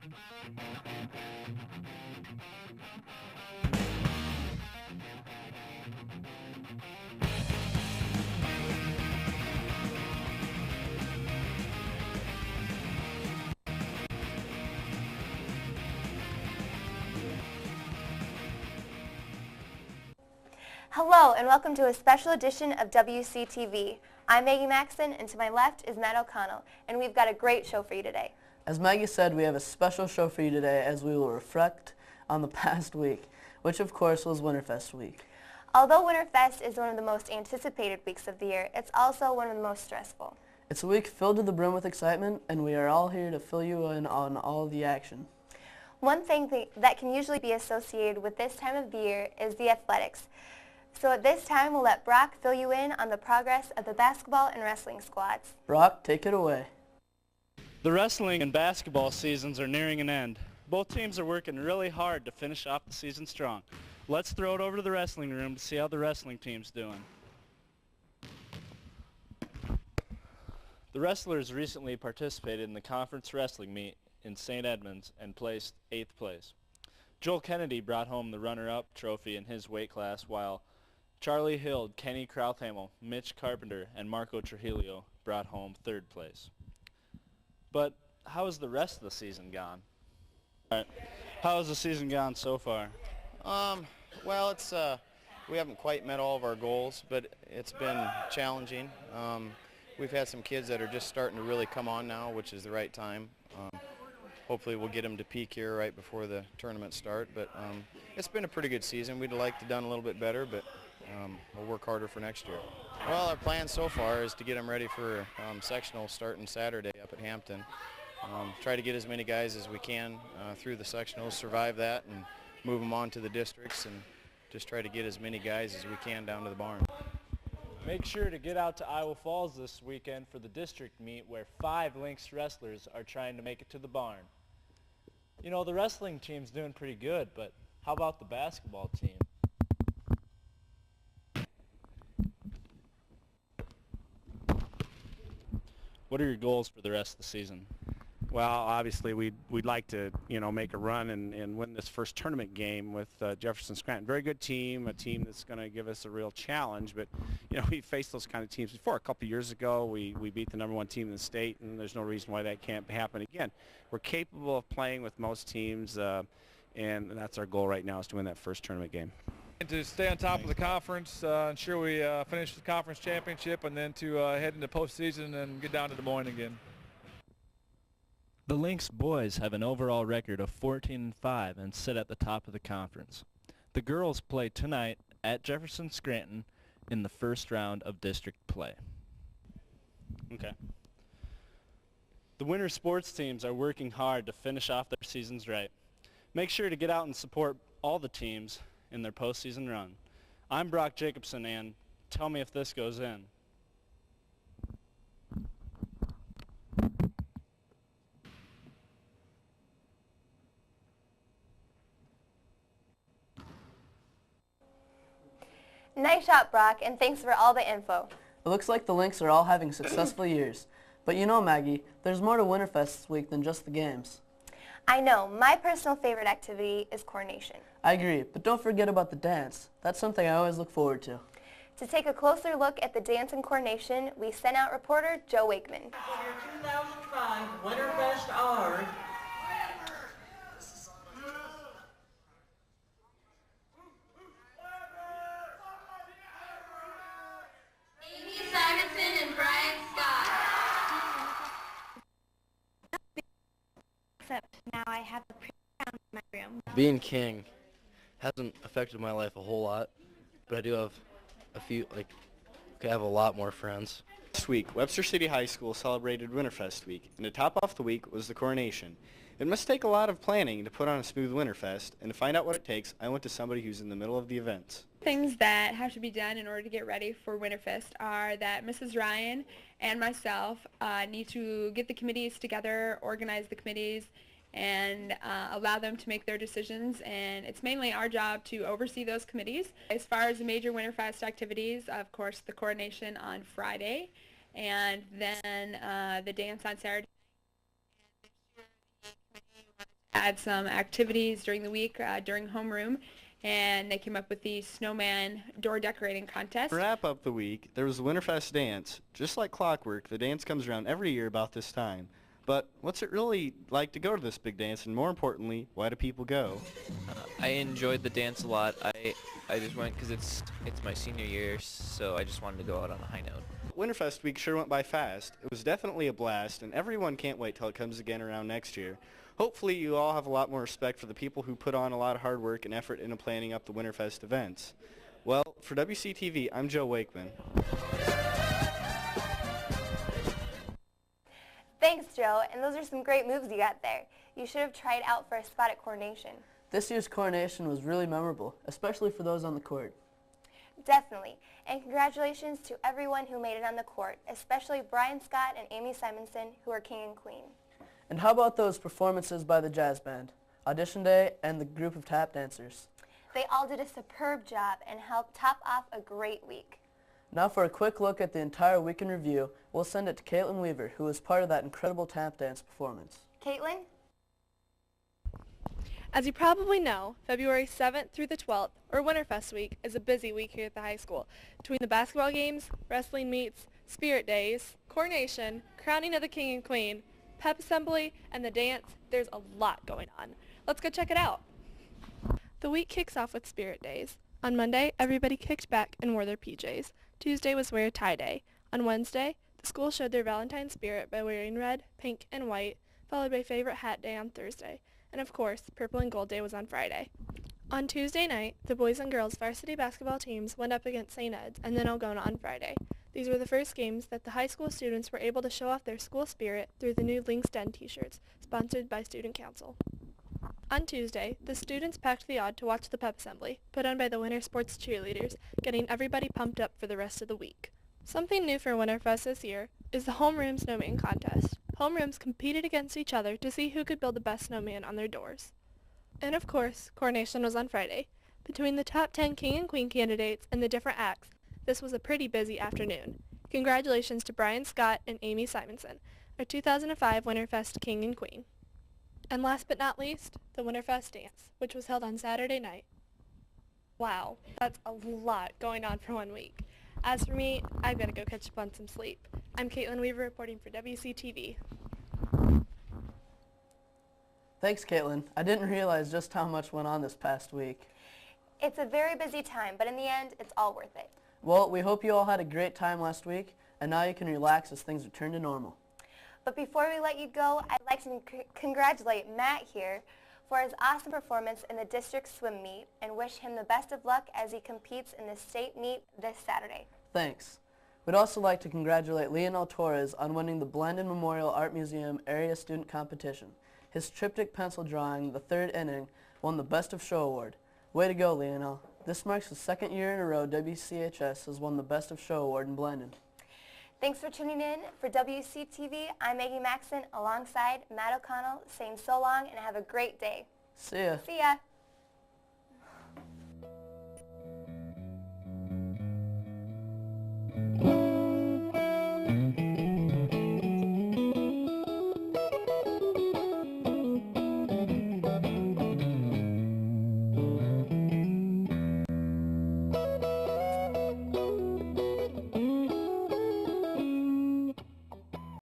Hello and welcome to a special edition of Wctv. I'm Maggie Maxson and to my left is Matt O'Connell, and we've got a great show for you today. As Maggie said, we have a special show for you today as we will reflect on the past week, which of course was Winterfest week. Although Winterfest is one of the most anticipated weeks of the year, it's also one of the most stressful. It's a week filled to the brim with excitement, and we are all here to fill you in on all the action. One thing that can usually be associated with this time of the year is the athletics. So at this time, we'll let Brock fill you in on the progress of the basketball and wrestling squads. Brock, take it away. The wrestling and basketball seasons are nearing an end. Both teams are working really hard to finish off the season strong. Let's throw it over to the wrestling room to see how the wrestling team's doing. The wrestlers recently participated in the conference wrestling meet in St. Edmunds and placed 8th place. Joel Kennedy brought home the runner-up trophy in his weight class, while Charlie Hill, Kenny Krauthamel, Mitch Carpenter, and Marco Trujillo brought home 3rd place. But how has the rest of the season gone? All right. How has the season gone so far? Well, it's we haven't quite met all of our goals, but it's been challenging. We've had some kids that are just starting to really come on now, which is the right time. Hopefully we'll get them to peak here right before the tournament start, but it's been a pretty good season. We'd like to have done a little bit better, but we'll work harder for next year. Well, our plan so far is to get them ready for sectional starting Saturday up at Hampton. Try to get as many guys as we can through the sectionals, survive that, and move them on to the districts, and just try to get as many guys as we can down to the barn. Make sure to get out to Iowa Falls this weekend for the district meet, where 5 Lynx wrestlers are trying to make it to the barn. You know, the wrestling team's doing pretty good, but how about the basketball team? What are your goals for the rest of the season? Well, obviously we'd like to, make a run and win this first tournament game with Jefferson Scranton. Very good team, a team that's going to give us a real challenge. But we faced those kind of teams before. A couple of years ago, we beat the #1 team in the state, and there's no reason why that can't happen again. We're capable of playing with most teams, and that's our goal right now, is to win that first tournament game. And to stay on top of the conference, ensure we finish the conference championship, and then to head into postseason and get down to Des Moines again. The Lynx boys have an overall record of 14-5 and sit at the top of the conference. The girls play tonight at Jefferson Scranton in the first round of district play. Okay. The winter sports teams are working hard to finish off their seasons right. Make sure to get out and support all the teams in their postseason run. I'm Brock Jacobson, and tell me if this goes in. Nice shot, Brock, and thanks for all the info. It looks like the Lynx are all having successful years. But you know, Maggie, there's more to Winterfest this week than just the games. I know. My personal favorite activity is coronation. I agree, but don't forget about the dance. That's something I always look forward to. To take a closer look at the dance and coronation, we sent out reporter Joe Wakeman. For your 2005 Winterfest honors, except now I have a playground in my room. Being king hasn't affected my life a whole lot, but I do have I have a lot more friends. This week, Webster City High School celebrated Winterfest week, and to top off the week was the coronation. It must take a lot of planning to put on a smooth Winterfest, and to find out what it takes, I went to somebody who's in the middle of the events. Things that have to be done in order to get ready for Winterfest are that Mrs. Ryan and myself need to get the committees together, organize the committees, and allow them to make their decisions. And it's mainly our job to oversee those committees. As far as the major Winterfest activities, of course, the coronation on Friday, and then the dance on Saturday. And make sure the committee wanted add some activities during the week during homeroom, and they came up with the snowman door decorating contest. To wrap up the week, there was the Winterfest dance. Just like clockwork, the dance comes around every year about this time. But what's it really like to go to this big dance, and more importantly, why do people go? I enjoyed the dance a lot. I just went because it's my senior year, so I just wanted to go out on a high note. Winterfest week sure went by fast. It was definitely a blast, and everyone can't wait till it comes again around next year. Hopefully you all have a lot more respect for the people who put on a lot of hard work and effort into planning up the Winterfest events. Well, for WCTV, I'm Joe Wakeman. Thanks, Joe, and those are some great moves you got there. You should have tried out for a spot at coronation. This year's coronation was really memorable, especially for those on the court. Definitely, and congratulations to everyone who made it on the court, especially Brian Scott and Amy Simonson, who are king and queen. And how about those performances by the jazz band, audition day, and the group of tap dancers? They all did a superb job and helped top off a great week. Now for a quick look at the entire week in review, we'll send it to Caitlin Weaver, who was part of that incredible tap dance performance. Caitlin? As you probably know, February 7th through the 12th, or Winterfest week, is a busy week here at the high school. Between the basketball games, wrestling meets, spirit days, coronation, crowning of the king and queen, pep assembly, and the dance, there's a lot going on. Let's go check it out. The week kicks off with spirit days. On Monday, everybody kicked back and wore their PJs. Tuesday was wear tie day. On Wednesday, the school showed their Valentine spirit by wearing red, pink, and white, followed by favorite hat day on Thursday. And of course, purple and gold day was on Friday. On Tuesday night, the boys and girls varsity basketball teams went up against St. Ed's and then Algona on Friday. These were the first games that the high school students were able to show off their school spirit through the new Links Den t-shirts, sponsored by Student Council. On Tuesday, the students packed the odd to watch the pep assembly, put on by the winter sports cheerleaders, getting everybody pumped up for the rest of the week. Something new for Winterfest this year is the homeroom snowman contest. Homerooms competed against each other to see who could build the best snowman on their doors. And of course, coronation was on Friday. Between the top 10 king and queen candidates and the different acts, this was a pretty busy afternoon. Congratulations to Brian Scott and Amy Simonson, our 2005 Winterfest king and queen. And last but not least, the Winterfest dance, which was held on Saturday night. Wow, that's a lot going on for 1 week. As for me, I've got to go catch up on some sleep. I'm Caitlin Weaver reporting for WCTV. Thanks, Caitlin. I didn't realize just how much went on this past week. It's a very busy time, but in the end, it's all worth it. Well, we hope you all had a great time last week, and now you can relax as things return to normal. But before we let you go, I'd like to congratulate Matt here for his awesome performance in the district swim meet and wish him the best of luck as he competes in the state meet this Saturday. Thanks. We'd also like to congratulate Leonel Torres on winning the Blandon Memorial Art Museum Area Student Competition. His triptych pencil drawing, The Third Inning, won the Best of Show award. Way to go, Leonel. This marks the second year in a row WCHS has won the Best of Show award in Blandon. Thanks for tuning in. For WCTV, I'm Maggie Maxon alongside Matt O'Connell saying so long and have a great day. See ya. See ya.